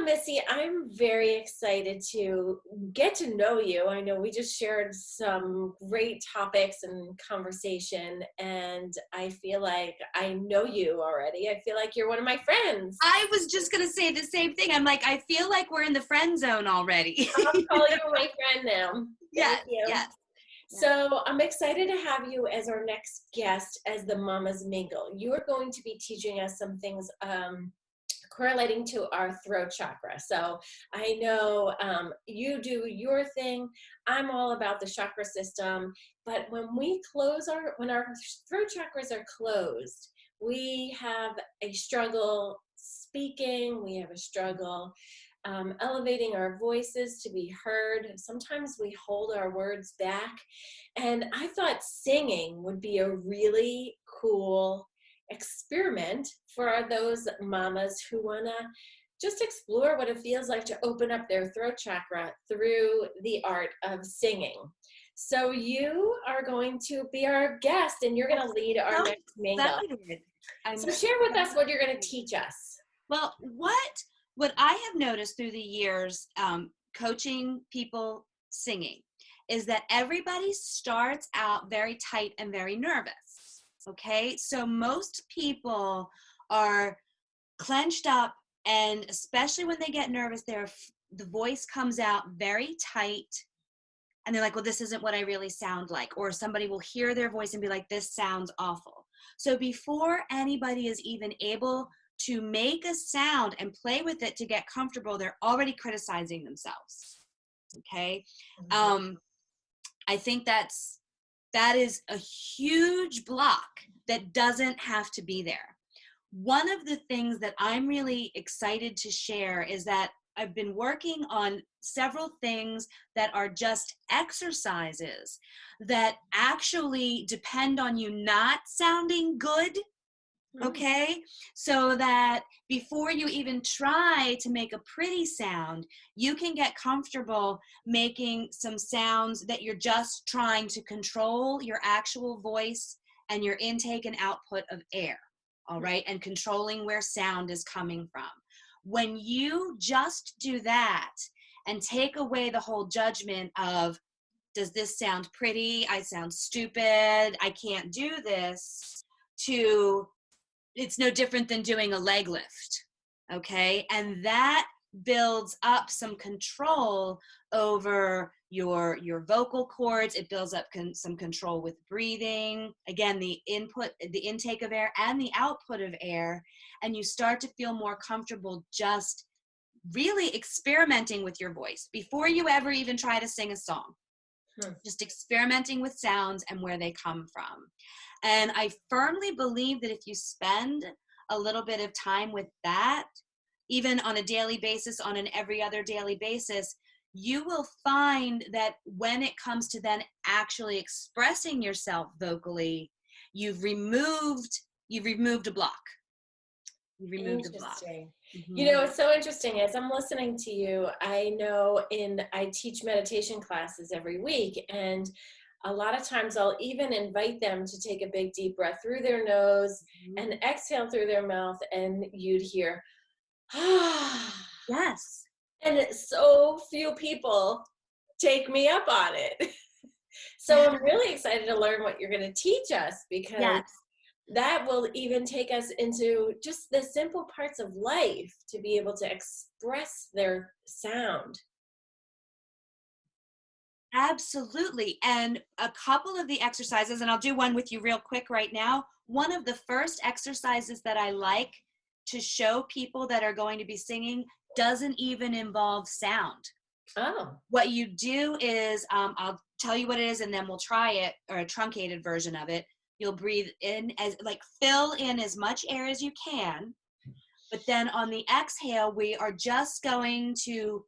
Missy, I'm very excited to get to know you. I know we just shared some great topics and conversation, and I feel like I know you already. I feel like you're one of my friends. I was just going to say the same thing. I'm like, I feel like we're in the friend zone already. I'll call you my friend now. Yes, Thank you. yes. So I'm excited to have you as our next guest as the Mamas Mingle. You are going to be teaching us some things correlating to our throat chakra. So I know you do your thing. I'm all about the chakra system. But when our throat chakras are closed, we have a struggle speaking. We have a struggle elevating our voices to be heard. Sometimes we hold our words back. And I thought singing would be a really cool experiment for those mamas who want to just explore what it feels like to open up their throat chakra through the art of singing. So you are going to be our guest and you're going to lead our next mingle. So share with us what you're going to teach us. Well, what I have noticed through the years coaching people singing is that everybody starts out very tight and very nervous, okay? So most people are clenched up, and especially when they get nervous, the voice comes out very tight, and they're like, well, this isn't what I really sound like, or somebody will hear their voice and be like, this sounds awful. So before anybody is even able to make a sound and play with it to get comfortable, they're already criticizing themselves. Okay. I think that is a huge block that doesn't have to be there. One of the things that I'm really excited to share is that I've been working on several things that are just exercises that actually depend on you not sounding good. Okay, so that before you even try to make a pretty sound, you can get comfortable making some sounds that you're just trying to control your actual voice and your intake and output of air, all right, and controlling where sound is coming from. When you just do that and take away the whole judgment of, does this sound pretty? I sound stupid. I can't do this, to it's no different than doing a leg lift, okay? And that builds up some control over your vocal cords. It builds up some control with breathing. Again, the intake of air and the output of air. And you start to feel more comfortable just really experimenting with your voice before you ever even try to sing a song. Just experimenting with sounds and where they come from. And I firmly believe that if you spend a little bit of time with that, even on a daily basis, on an every other daily basis, you will find that when it comes to then actually expressing yourself vocally, you've removed a block. You've removed a block. You know, it's so interesting. As I'm listening to you, I know I teach meditation classes every week, and a lot of times I'll even invite them to take a big deep breath through their nose and exhale through their mouth, and you'd hear, ah. Yes. And so few people take me up on it. So I'm really excited to learn what you're going to teach us, because that will even take us into just the simple parts of life to be able to express their sound. Absolutely. And a couple of the exercises, and I'll do one with you real quick right now. One of the first exercises that I like to show people that are going to be singing doesn't even involve sound. Oh. What you do is, I'll tell you what it is and then we'll try it, or a truncated version of it. You'll breathe in, fill in as much air as you can. But then on the exhale, we are just going to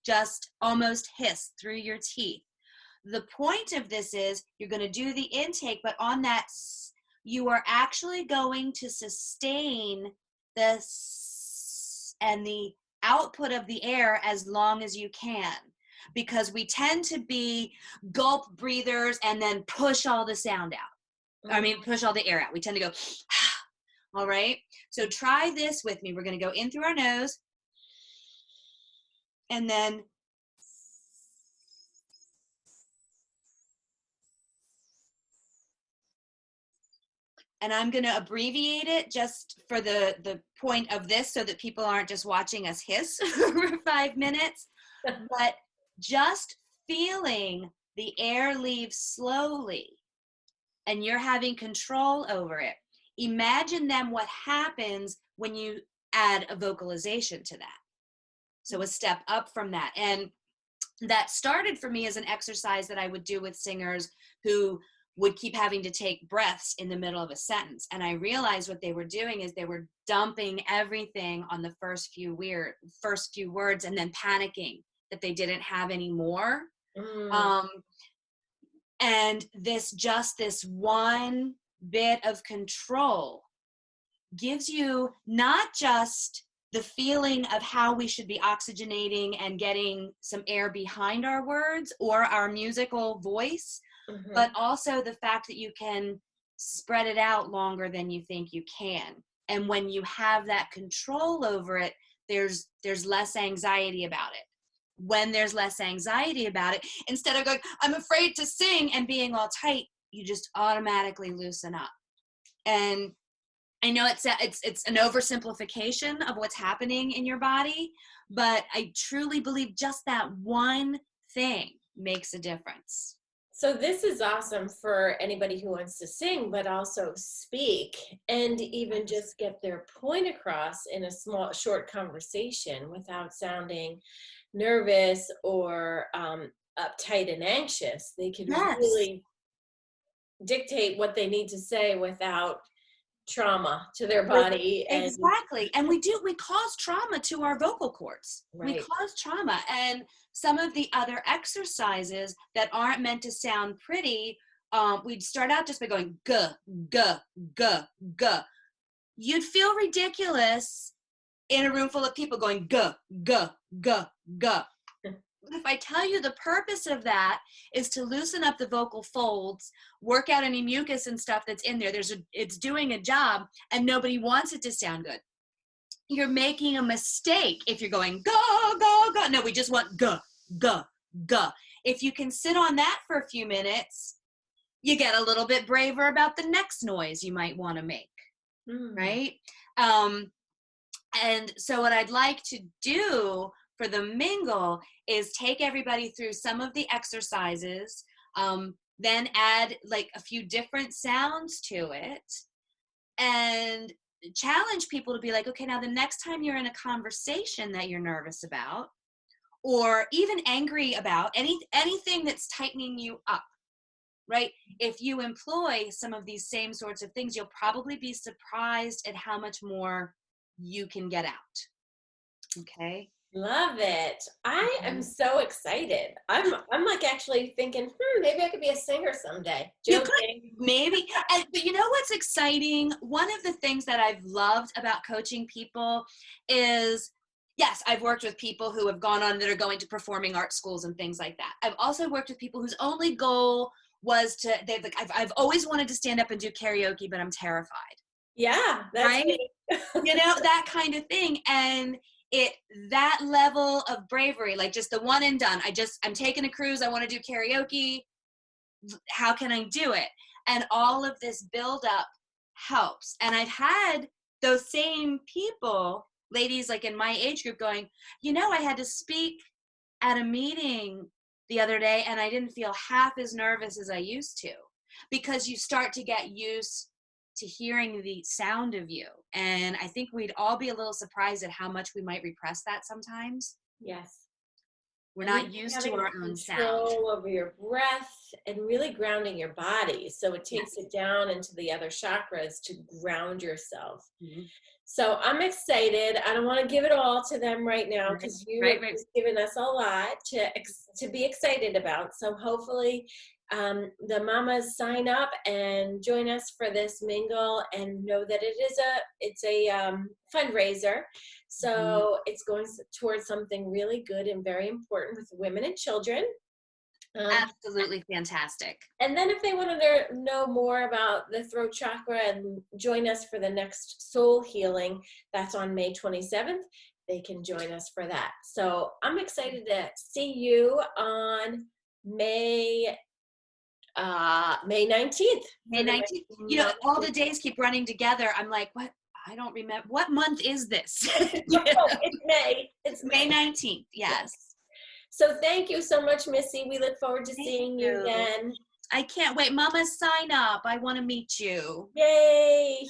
just almost hiss through your teeth. The point of this is you're going to do the intake, but on that, you are actually going to sustain this and the output of the air as long as you can, because we tend to be gulp breathers and then push all the sound out. Push all the air out. We tend to go, all right? So try this with me. We're going to go in through our nose, and then and I'm going to abbreviate it just for the point of this so that people aren't just watching us hiss for 5 minutes, but just feeling the air leave slowly and you're having control over it. Imagine then what happens when you add a vocalization to that. So a step up from that. And that started for me as an exercise that I would do with singers who would keep having to take breaths in the middle of a sentence. And I realized what they were doing is they were dumping everything on the first few words and then panicking that they didn't have any more. And this one bit of control gives you not just the feeling of how we should be oxygenating and getting some air behind our words or our musical voice, but also the fact that you can spread it out longer than you think you can. And when you have that control over it, there's less anxiety about it. When there's less anxiety about it, instead of going, I'm afraid to sing and being all tight, you just automatically loosen up. And I know it's an oversimplification of what's happening in your body, but I truly believe just that one thing makes a difference. So this is awesome for anybody who wants to sing, but also speak and even just get their point across in a short conversation without sounding nervous or uptight and anxious. They can really dictate what they need to say without trauma to their body. Exactly. And we cause trauma to our vocal cords. Right. We cause trauma. And some of the other exercises that aren't meant to sound pretty, we'd start out just by going guh, guh, guh, guh. You'd feel ridiculous in a room full of people going guh, guh, guh, guh. If I tell you the purpose of that is to loosen up the vocal folds, work out any mucus and stuff that's in there, it's doing a job and nobody wants it to sound good. You're making a mistake if you're going go, go, go. No, we just want go, go, go. If you can sit on that for a few minutes, you get a little bit braver about the next noise you might want to make, right? And so what I'd like to do for the mingle is take everybody through some of the exercises, then add like a few different sounds to it, and challenge people to be like, okay, now the next time you're in a conversation that you're nervous about, or even angry about, anything that's tightening you up, right? If you employ some of these same sorts of things, you'll probably be surprised at how much more you can get out. Okay? Love it. I am so excited. I'm like actually thinking, maybe I could be a singer someday. Joking. You could, maybe. But you know what's exciting? One of the things that I've loved about coaching people is, yes, I've worked with people who have gone on that are going to performing arts schools and things like that. I've also worked with people whose only goal was I've always wanted to stand up and do karaoke, but I'm terrified. Yeah, that's right. Me. You know, that kind of thing. And that level of bravery, like just the one and done, I'm taking a cruise, I want to do karaoke, how can I do it? And all of this build up helps. And I've had those same people, ladies like in my age group, going, you know, I had to speak at a meeting the other day and I didn't feel half as nervous as I used to, because you start to get used to hearing the sound of you. And I think we'd all be a little surprised at how much we might repress that sometimes. Yes. We're not used to our own sound. Control over your breath and really grounding your body. So it takes it down into the other chakras to ground yourself. Mm-hmm. So I'm excited. I don't want to give it all to them right now because you have just given us a lot to be excited about. So hopefully the mamas sign up and join us for this mingle and know that it's a fundraiser. So it's going towards something really good and very important with women and children. Absolutely fantastic. And then if they want to know more about the throat chakra and join us for the next soul healing, that's on May 27th. they can join us for that. So I'm excited to see you on May 19th. May 19th. You know, all the days keep running together. I'm like, what? I don't remember. What month is this? It's May. It's May 19th. Yes. So thank you so much, Missy. We look forward to seeing you again. I can't wait. Mama, sign up. I want to meet you. Yay.